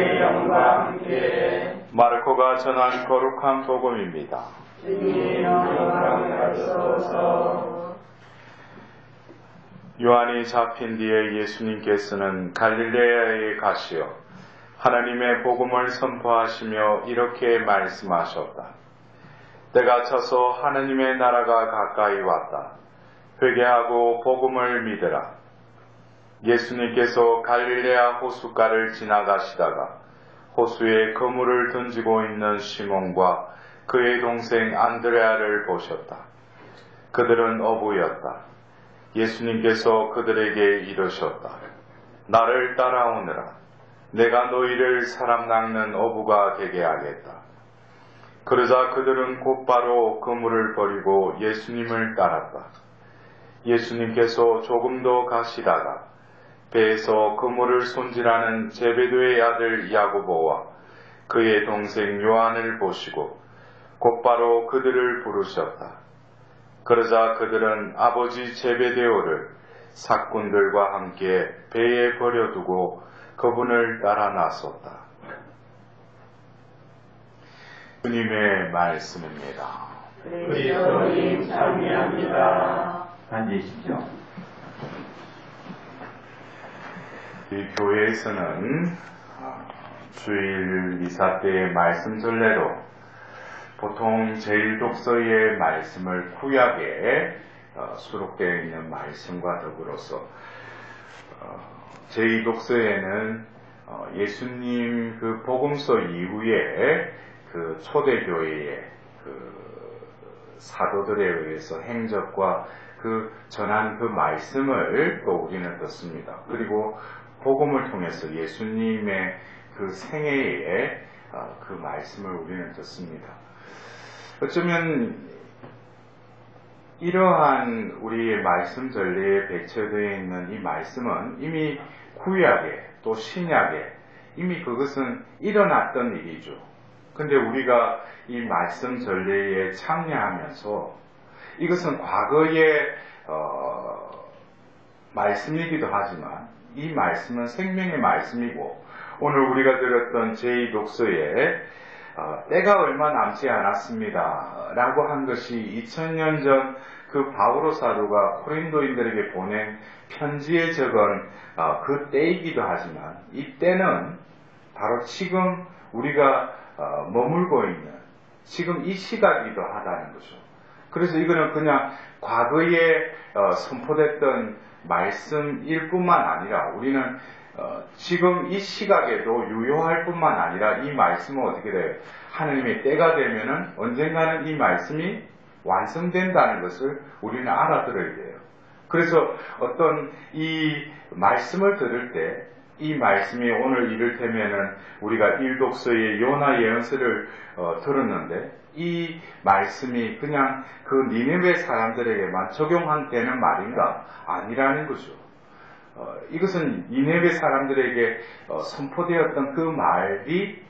주의 영과 함께 마르코가 전한 거룩한 복음입니다. 주님 영광하소서. 요한이 잡힌 뒤에 예수님께서는 갈릴레아에 가시어 하나님의 복음을 선포하시며 이렇게 말씀하셨다. 때가 차서 하나님의 나라가 가까이 왔다. 회개하고 복음을 믿으라. 예수님께서 갈릴레아 호숫가를 지나가시다가 호수에 그물을 던지고 있는 시몬과 그의 동생 안드레아를 보셨다. 그들은 어부였다. 예수님께서 그들에게 이르셨다. 나를 따라오느라. 내가 너희를 사람 낚는 어부가 되게 하겠다. 그러자 그들은 곧바로 그물을 버리고 예수님을 따랐다. 예수님께서 조금 더 가시다가 배에서 그물을 손질하는 제베드의 아들 야고보와 그의 동생 요한을 보시고 곧바로 그들을 부르셨다. 그러자 그들은 아버지 제베데오를 사꾼들과 함께 배에 버려두고 그분을 따라 나섰다. 주님의 말씀입니다. 그리스도님 찬미합니다. 앉으십시오. 이 교회에서는 주일 미사 때의 말씀 전례로 보통 제1독서의 말씀을 구약에 수록되어 있는 말씀과 더불어서 제2독서에는 예수님 그 복음서 이후에 그 초대교회의 그 사도들에 의해서 행적과 그 전한 그 말씀을 또 우리는 듣습니다. 그리고 복음을 통해서 예수님의 그 생애의 그 말씀을 우리는 듣습니다. 어쩌면 이러한 우리의 말씀 전례에 배치되어 있는 이 말씀은 이미 구약에 또 신약에 이미 그것은 일어났던 일이죠. 근데 우리가 이 말씀 전례에 참여하면서 이것은 과거의 말씀이기도 하지만 이 말씀은 생명의 말씀이고 오늘 우리가 들었던 제2독서에 때가 얼마 남지 않았습니다 라고 한 것이 2000년 전 그 바오로 사도가 고린도인들에게 보낸 편지에 적은 그 때이기도 하지만 이 때는 바로 지금 우리가 머물고 있는 지금 이 시각이기도 하다는 거죠. 그래서 이거는 그냥 과거에 선포됐던 말씀일 뿐만 아니라 우리는 지금 이 시각에도 유효할 뿐만 아니라 이 말씀은 어떻게 돼요? 하느님의 때가 되면은 언젠가는 이 말씀이 완성된다는 것을 우리는 알아들어야 돼요. 그래서 어떤 이 말씀을 들을 때 이 말씀이 오늘 이를테면은 우리가 1독서의 요나 예언서를 들었는데 이 말씀이 그냥 그 니느웨 사람들에게만 적용되는 말인가? 아니라는 거죠. 이것은 니느웨 사람들에게 선포되었던 그 말이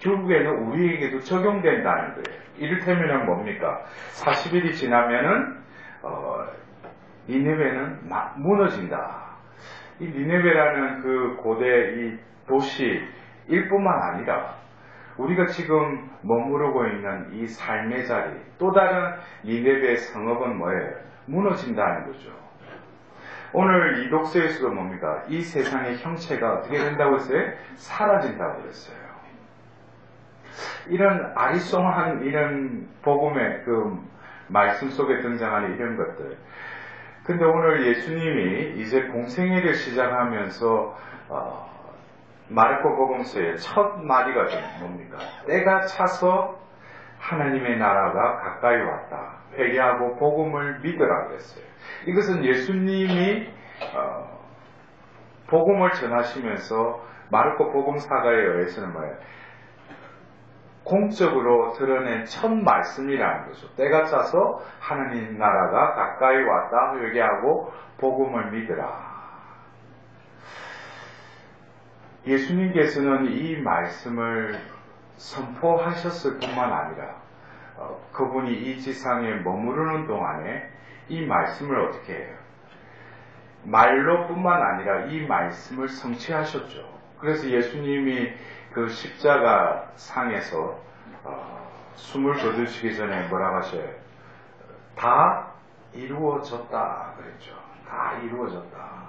결국에는 우리에게도 적용된다는 거예요. 이를테면은 뭡니까? 40일이 지나면은 니느웨는 막 무너진다. 이 니느웨라는 그 고대 이 도시일 뿐만 아니라 우리가 지금 머무르고 있는 이 삶의 자리, 또 다른 니느웨 성읍은 뭐예요? 무너진다는 거죠. 오늘 이 독서에서도 뭡니까? 이 세상의 형체가 어떻게 된다고 했어요? 사라진다고 그랬어요. 이런 아리송한 이런 복음의 그 말씀 속에 등장하는 이런 것들. 근데 오늘 예수님이 이제 공생애를 시작하면서 마르코 복음서의 첫 마디가 뭡니까? 때가 차서 하나님의 나라가 가까이 왔다. 회개하고 복음을 믿으라 그랬어요. 이것은 예수님이 복음을 전하시면서 마르코 복음사가에 의해서는 뭐예요? 공적으로 드러낸 첫 말씀이라는 거죠. 때가 차서 하나님 나라가 가까이 왔다. 회개하고 복음을 믿으라. 예수님께서는 이 말씀을 선포하셨을 뿐만 아니라 그분이 이 지상에 머무르는 동안에 이 말씀을 어떻게 해요? 말로 뿐만 아니라 이 말씀을 성취하셨죠. 그래서 예수님이 그 십자가 상에서 숨을 거두시기 전에 뭐라고 하셔요? 다 이루어졌다 그랬죠. 다 이루어졌다.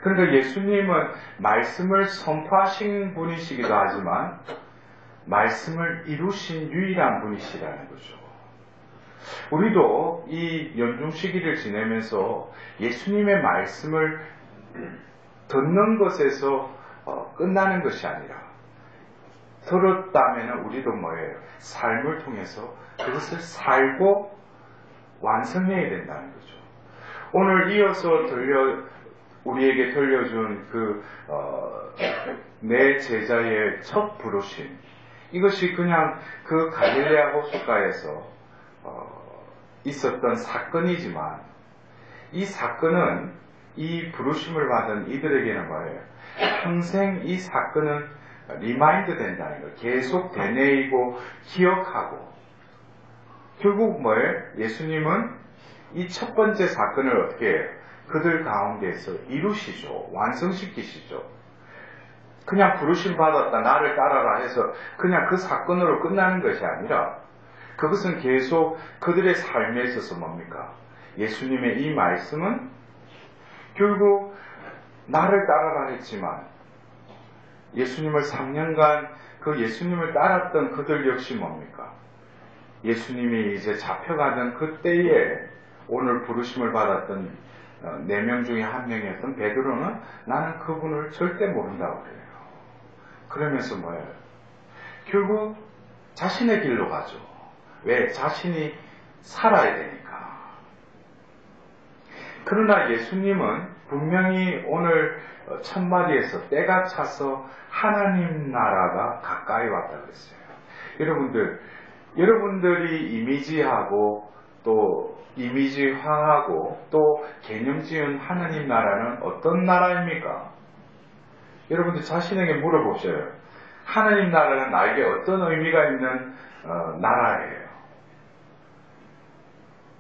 그러니까 예수님은 말씀을 선포하신 분이시기도 하지만 말씀을 이루신 유일한 분이시라는 거죠. 우리도 이 연중 시기를 지내면서 예수님의 말씀을 듣는 것에서 끝나는 것이 아니라 들었다면 우리도 뭐예요? 삶을 통해서 그것을 살고 완성해야 된다는 거죠. 오늘 이어서 우리에게 들려준 내 제자의 첫 부르심, 이것이 그냥 그 갈릴레아 호숫가에서 있었던 사건이지만 이 사건은 이 부르심을 받은 이들에게는 뭐예요? 평생 이 사건은 리마인드 된다는 거예요. 계속 되뇌이고 기억하고 결국 뭐예요? 예수님은 이 첫 번째 사건을 어떻게 해요? 그들 가운데에서 이루시죠. 완성시키시죠. 그냥 부르심 받았다 나를 따라라 해서 그냥 그 사건으로 끝나는 것이 아니라 그것은 계속 그들의 삶에 있어서 뭡니까? 예수님의 이 말씀은 결국 나를 따라라 했지만 예수님을 3년간 그 예수님을 따랐던 그들 역시 뭡니까? 예수님이 이제 잡혀가던 그때에 오늘 부르심을 받았던 4명 중에 한 명이었던 베드로는 나는 그분을 절대 모른다고 그래요. 그러면서 뭐예요? 결국 자신의 길로 가죠. 왜? 자신이 살아야 되니까. 그러나 예수님은 분명히 오늘 첫마디에서 때가 차서 하나님 나라가 가까이 왔다 그랬어요. 여러분들이 이미지하고 또 이미지화하고 또 개념 지은 하나님 나라는 어떤 나라입니까? 여러분들 자신에게 물어보셔요. 하나님 나라는 나에게 어떤 의미가 있는 나라예요?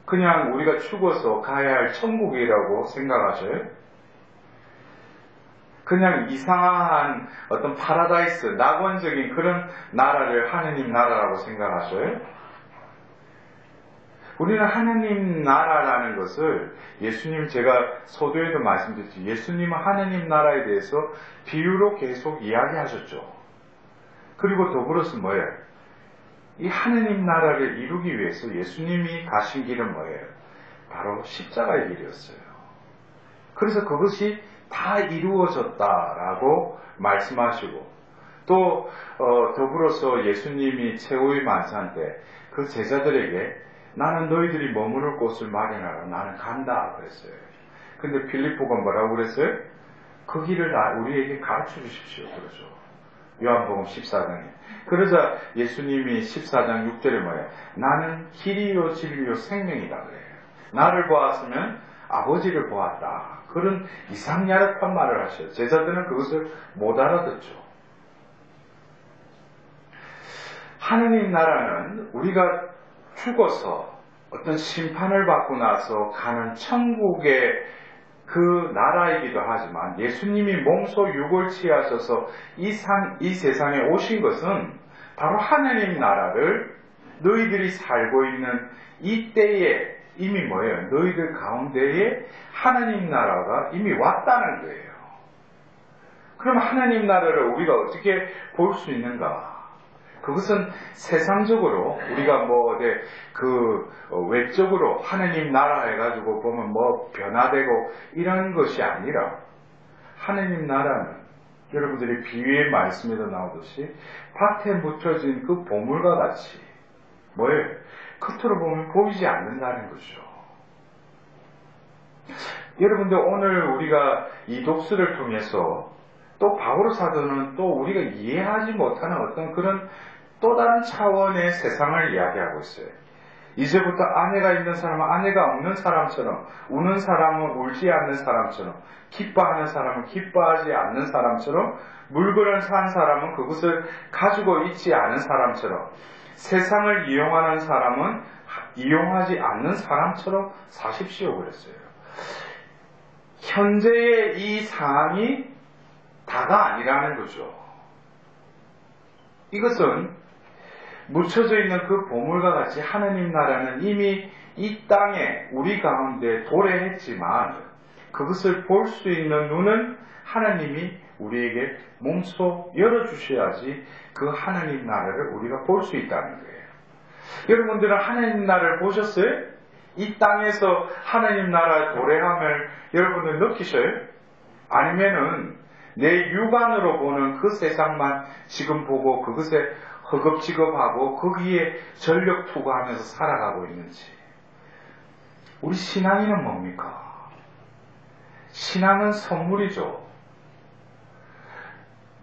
그냥 우리가 죽어서 가야 할 천국이라고 생각하셔요? 그냥 이상한 어떤 파라다이스, 낙원적인 그런 나라를 하나님 나라라고 생각하셔요? 우리는 하나님 나라라는 것을 예수님 제가 서두에도 말씀드렸지 예수님은 하나님 나라에 대해서 비유로 계속 이야기하셨죠. 그리고 더불어서 뭐예요? 이 하나님 나라를 이루기 위해서 예수님이 가신 길은 뭐예요? 바로 십자가의 길이었어요. 그래서 그것이 다 이루어졌다라고 말씀하시고 또 더불어서 예수님이 최후의 만찬 때 그 제자들에게 나는 너희들이 머무를 곳을 마련하라. 나는 간다. 그랬어요. 근데 빌립보가 뭐라고 그랬어요? 그 길을 우리에게 가르쳐 주십시오. 그러죠. 요한복음 14장에. 그러자 예수님이 14장 6절에 뭐예요? 나는 길이요 진리요 생명이다. 그래요. 나를 보았으면 아버지를 보았다. 그런 이상야릇한 말을 하셔요. 제자들은 그것을 못 알아듣죠. 하느님 나라는 우리가 죽어서 어떤 심판을 받고 나서 가는 천국의 그 나라이기도 하지만 예수님이 몸소 육을 취하셔서 이 세상에 오신 것은 바로 하나님 나라를 너희들이 살고 있는 이 때에 이미 뭐예요? 너희들 가운데에 하나님 나라가 이미 왔다는 거예요. 그럼 하나님 나라를 우리가 어떻게 볼 수 있는가? 그것은 세상적으로 우리가 외적으로 하나님 나라 해가지고 보면 변화되고 이런 것이 아니라 하나님 나라는 여러분들이 비유의 말씀에도 나오듯이 밭에 묻혀진 그 보물과 같이 뭐예요? 겉으로 보면 보이지 않는다는 거죠. 여러분들 오늘 우리가 이 독서를 통해서 또 바오로 사도는 또 우리가 이해하지 못하는 어떤 그런 또 다른 차원의 세상을 이야기하고 있어요. 이제부터 아내가 있는 사람은 아내가 없는 사람처럼, 우는 사람은 울지 않는 사람처럼, 기뻐하는 사람은 기뻐하지 않는 사람처럼, 물건을 산 사람은 그것을 가지고 있지 않은 사람처럼, 세상을 이용하는 사람은 이용하지 않는 사람처럼 사십시오 그랬어요. 현재의 이 상황이 다가 아니라는 거죠. 이것은 묻혀져 있는 그 보물과 같이 하느님 나라는 이미 이 땅에 우리 가운데 도래했지만 그것을 볼 수 있는 눈은 하나님이 우리에게 몸소 열어주셔야지 그 하나님 나라를 우리가 볼 수 있다는 거예요. 여러분들은 하나님 나라를 보셨어요? 이 땅에서 하나님 나라 도래함을 여러분들 느끼셔요? 아니면은 내 육안으로 보는 그 세상만 지금 보고 그것에 허겁지겁하고 거기에 전력 투구하면서 살아가고 있는지. 우리 신앙인은 뭡니까? 신앙은 선물이죠.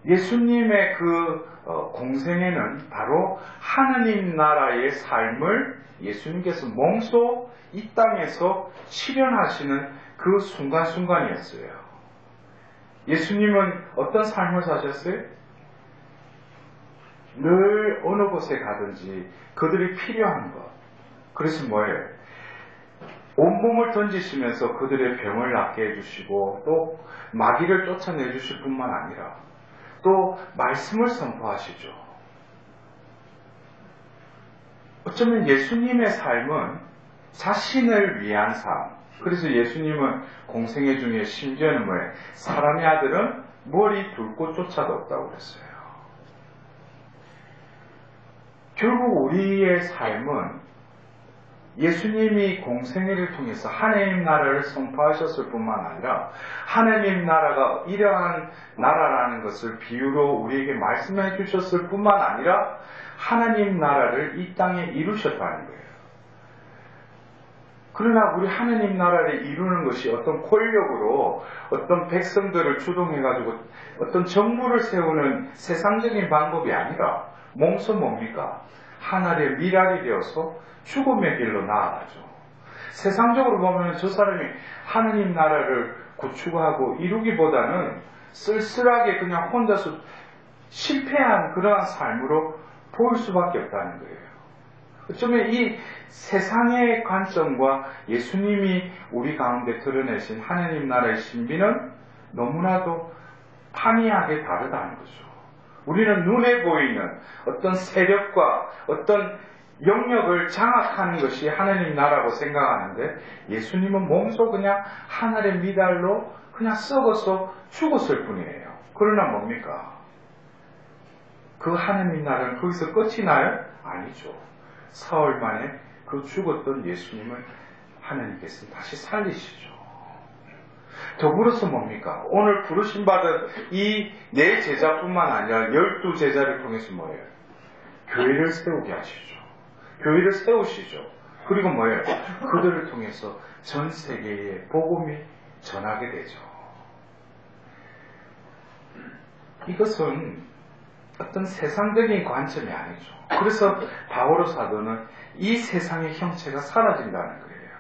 예수님의 그 공생애는 바로 하느님 나라의 삶을 예수님께서 몸소 이 땅에서 실현하시는 그 순간순간이었어요. 예수님은 어떤 삶을 사셨어요? 늘 어느 곳에 가든지 그들이 필요한 것. 그래서 뭐예요? 온몸을 던지시면서 그들의 병을 낫게 해주시고 또 마귀를 쫓아내 주실 뿐만 아니라 또 말씀을 선포하시죠. 어쩌면 예수님의 삶은 자신을 위한 삶. 그래서 예수님은 공생애 중에 심지어는 뭐예요? 사람의 아들은 머리 둘 곳조차도 없다고 그랬어요. 결국 우리의 삶은 예수님이 공생애를 통해서 하나님 나라를 선포하셨을 뿐만 아니라 하나님 나라가 이러한 나라라는 것을 비유로 우리에게 말씀해 주셨을 뿐만 아니라 하나님 나라를 이 땅에 이루셨다는 거예요. 그러나 우리 하나님 나라를 이루는 것이 어떤 권력으로 어떤 백성들을 주동해가지고 어떤 정부를 세우는 세상적인 방법이 아니라 몸소 뭡니까? 하늘의 미랄이 되어서 죽음의 길로 나아가죠. 세상적으로 보면 저 사람이 하나님 나라를 구축하고 이루기보다는 쓸쓸하게 그냥 혼자서 실패한 그러한 삶으로 보일 수밖에 없다는 거예요. 어쩌면 이 세상의 관점과 예수님이 우리 가운데 드러내신 하나님 나라의 신비는 너무나도 판이하게 다르다는 거죠. 우리는 눈에 보이는 어떤 세력과 어떤 영역을 장악하는 것이 하나님 나라고 생각하는데 예수님은 몸소 그냥 하늘의 미달로 그냥 썩어서 죽었을 뿐이에요. 그러나 뭡니까? 그 하나님 나라는 거기서 끝이 나요? 아니죠. 사흘 만에 그 죽었던 예수님을 하나님께서 다시 살리시죠. 더불어서 뭡니까? 오늘 부르심 받은 이 네 제자뿐만 아니라 12제자를 통해서 뭐예요? 교회를 세우게 하시죠. 교회를 세우시죠. 그리고 뭐예요? 그들을 통해서 전 세계에 복음이 전하게 되죠. 이것은 어떤 세상적인 관점이 아니죠. 그래서 바오로 사도는 이 세상의 형체가 사라진다는 거예요.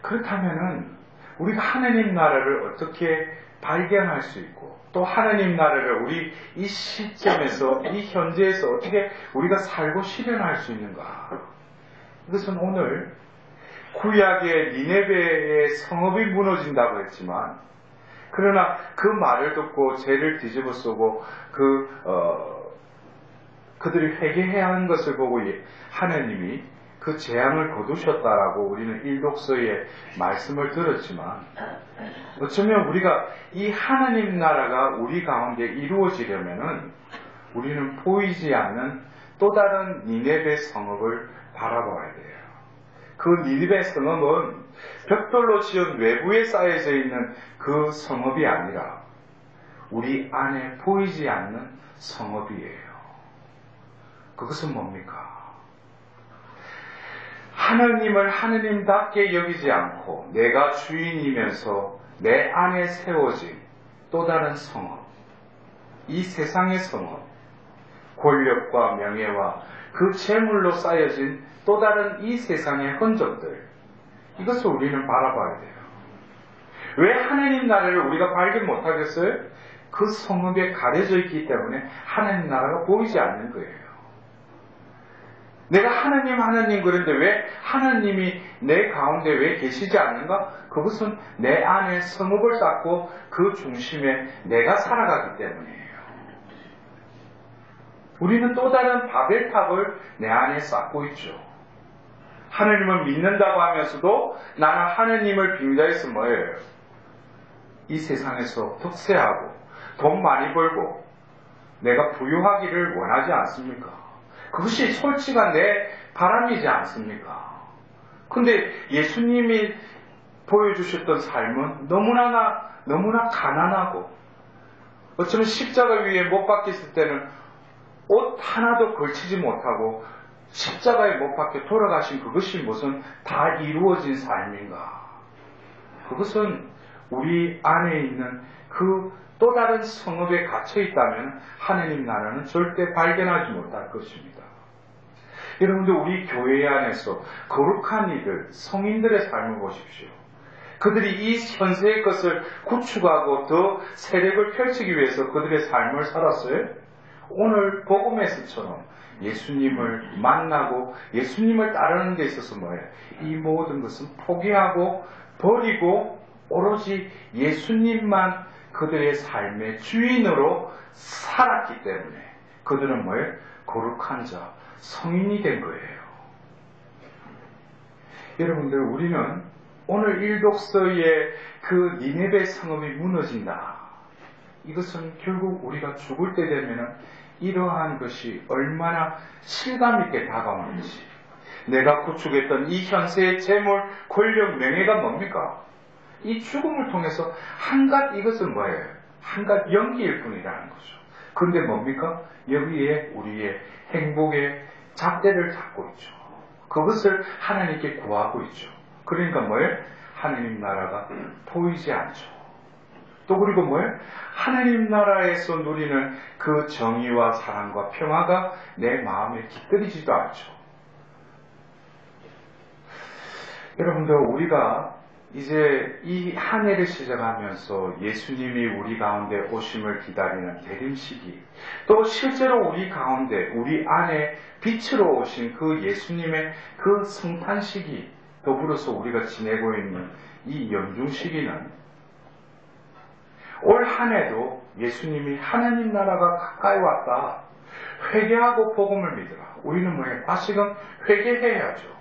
그렇다면은 우리가 하나님 나라를 어떻게 발견할 수 있고 또 하나님 나라를 우리 이 시점에서 이 현재에서 어떻게 우리가 살고 실현할 수 있는가? 이것은 오늘 구약의 니네베의 성읍이 무너진다고 했지만 그러나 그 말을 듣고 죄를 뒤집어 쓰고 그들이 회개해야 하는 것을 보고 하나님이 그 재앙을 거두셨다라고 우리는 일독서의 말씀을 들었지만 어쩌면 우리가 이 하나님 나라가 우리 가운데 이루어지려면은 우리는 보이지 않는 또 다른 니네베 성읍을 바라봐야 돼요. 그 니네베 성읍은 벽돌로 지은 외부에 쌓여져 있는 그 성읍이 아니라 우리 안에 보이지 않는 성읍이에요. 그것은 뭡니까? 하나님을 하나님답게 여기지 않고 내가 주인이면서 내 안에 세워진 또 다른 성읍, 이 세상의 성읍, 권력과 명예와 그 재물로 쌓여진 또 다른 이 세상의 흔적들, 이것을 우리는 바라봐야 돼요. 왜 하나님 나라를 우리가 발견 못하겠어요? 그 성읍에 가려져 있기 때문에 하나님 나라가 보이지 않는 거예요. 내가 하나님 그런데 왜 하나님이 내 가운데 왜 계시지 않는가? 그것은 내 안에 성읍을 쌓고 그 중심에 내가 살아가기 때문이에요. 우리는 또 다른 바벨탑을 내 안에 쌓고 있죠. 하나님을 믿는다고 하면서도 나는 하나님을 빙자해서 뭐예요? 이 세상에서 득세하고 돈 많이 벌고 내가 부유하기를 원하지 않습니까? 그것이 솔직한 내 바람이지 않습니까? 근데 예수님이 보여주셨던 삶은 너무나 가난하고 어쩌면 십자가 위에 못 박혔을 때는 옷 하나도 걸치지 못하고 십자가에 못 박혀 돌아가신 그것이 무슨 다 이루어진 삶인가? 그것은 우리 안에 있는 그 또 다른 성읍에 갇혀 있다면 하나님 나라는 절대 발견하지 못할 것입니다. 여러분들 우리 교회 안에서 거룩한 이들, 성인들의 삶을 보십시오. 그들이 이 현세의 것을 구축하고 더 세력을 펼치기 위해서 그들의 삶을 살았어요. 오늘 복음에서처럼 예수님을 만나고 예수님을 따르는 데 있어서 뭐예요? 이 모든 것은 포기하고 버리고 오로지 예수님만 그들의 삶의 주인으로 살았기 때문에 그들은 뭐예요? 거룩한 자, 성인이 된 거예요. 여러분들 우리는 오늘 일독서의 그 니네베 성읍이 무너진다. 이것은 결국 우리가 죽을 때 되면 이러한 것이 얼마나 실감있게 다가오는지, 내가 구축했던 이 현세의 재물, 권력, 명예가 뭡니까? 이 죽음을 통해서 한갓 이것은 뭐예요? 한갓 연기일 뿐이라는 거죠. 그런데 뭡니까? 여기에 우리의 행복의 잣대를 잡고 있죠. 그것을 하나님께 구하고 있죠. 그러니까 뭐예요? 하나님 나라가 보이지 않죠. 또 그리고 뭐예요? 하나님 나라에서 누리는 그 정의와 사랑과 평화가 내 마음에 깃들이지도 않죠. 여러분들 우리가 이제 이 한 해를 시작하면서 예수님이 우리 가운데 오심을 기다리는 대림 시기, 또 실제로 우리 가운데 우리 안에 빛으로 오신 그 예수님의 그 성탄 시기, 더불어서 우리가 지내고 있는 이 연중 시기는 올 한 해도 예수님이 하나님 나라가 가까이 왔다, 회개하고 복음을 믿으라. 우리는 뭐예요? 다시금 회개해야죠.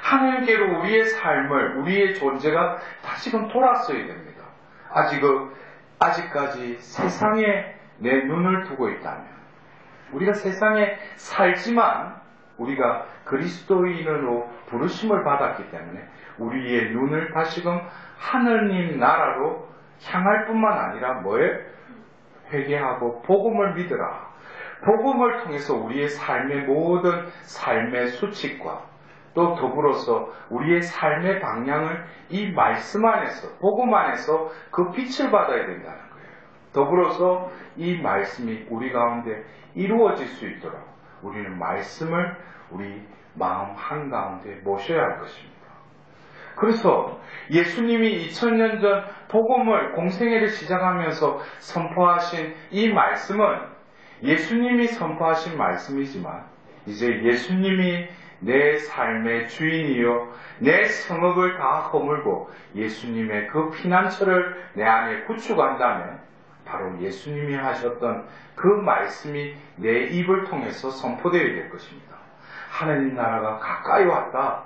하나님께로 우리의 삶을, 우리의 존재가 다시금 돌았어야 됩니다. 아직까지 세상에 내 눈을 두고 있다면, 우리가 세상에 살지만 우리가 그리스도인으로 부르심을 받았기 때문에 우리의 눈을 다시금 하느님 나라로 향할 뿐만 아니라 뭐에 회개하고 복음을 믿으라. 복음을 통해서 우리의 삶의 모든 삶의 수칙과 또 더불어서 우리의 삶의 방향을 이 말씀 안에서, 복음 안에서 그 빛을 받아야 된다는 거예요. 더불어서 이 말씀이 우리 가운데 이루어질 수 있도록 우리는 말씀을 우리 마음 한가운데 모셔야 할 것입니다. 그래서 예수님이 2000년 전 복음을, 공생애를 시작하면서 선포하신 이 말씀은 예수님이 선포하신 말씀이지만 이제 예수님이 내 삶의 주인이요 내 성읍을 다 허물고 예수님의 그 피난처를 내 안에 구축한다면 바로 예수님이 하셨던 그 말씀이 내 입을 통해서 선포되어야 될 것입니다. 하나님 나라가 가까이 왔다.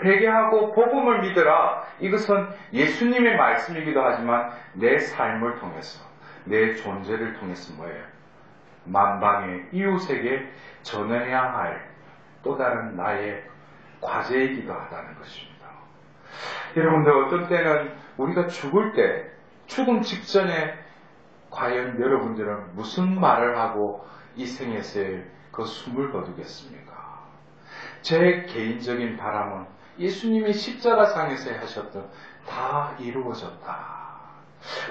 회개하고 복음을 믿으라. 이것은 예수님의 말씀이기도 하지만 내 삶을 통해서, 내 존재를 통해서 뭐예요? 만방의 이웃에게 전해야 할 또 다른 나의 과제이기도 하다는 것입니다. 여러분들 어떤 때는 우리가 죽을 때, 죽음 직전에 과연 여러분들은 무슨 말을 하고 이 생에서의 그 숨을 거두겠습니까? 제 개인적인 바람은 예수님이 십자가상에서 하셨던 다 이루어졌다.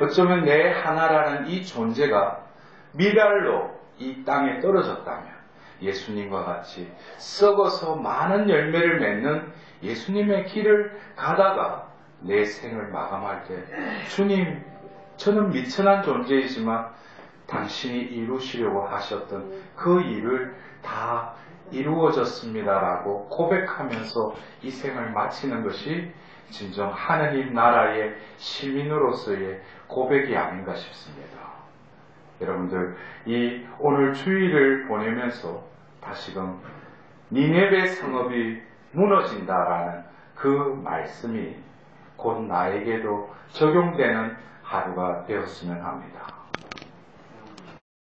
어쩌면 내 하나라는 이 존재가 미랄로 이 땅에 떨어졌다면 예수님과 같이 썩어서 많은 열매를 맺는 예수님의 길을 가다가 내 생을 마감할 때 주님, 저는 미천한 존재이지만 당신이 이루시려고 하셨던 그 일을 다 이루어졌습니다라고 고백하면서 이 생을 마치는 것이 진정 하느님 나라의 시민으로서의 고백이 아닌가 싶습니다. 여러분들, 이 오늘 주일을 보내면서 다시금 니네베 성읍이 무너진다라는 그 말씀이 곧 나에게도 적용되는 하루가 되었으면 합니다.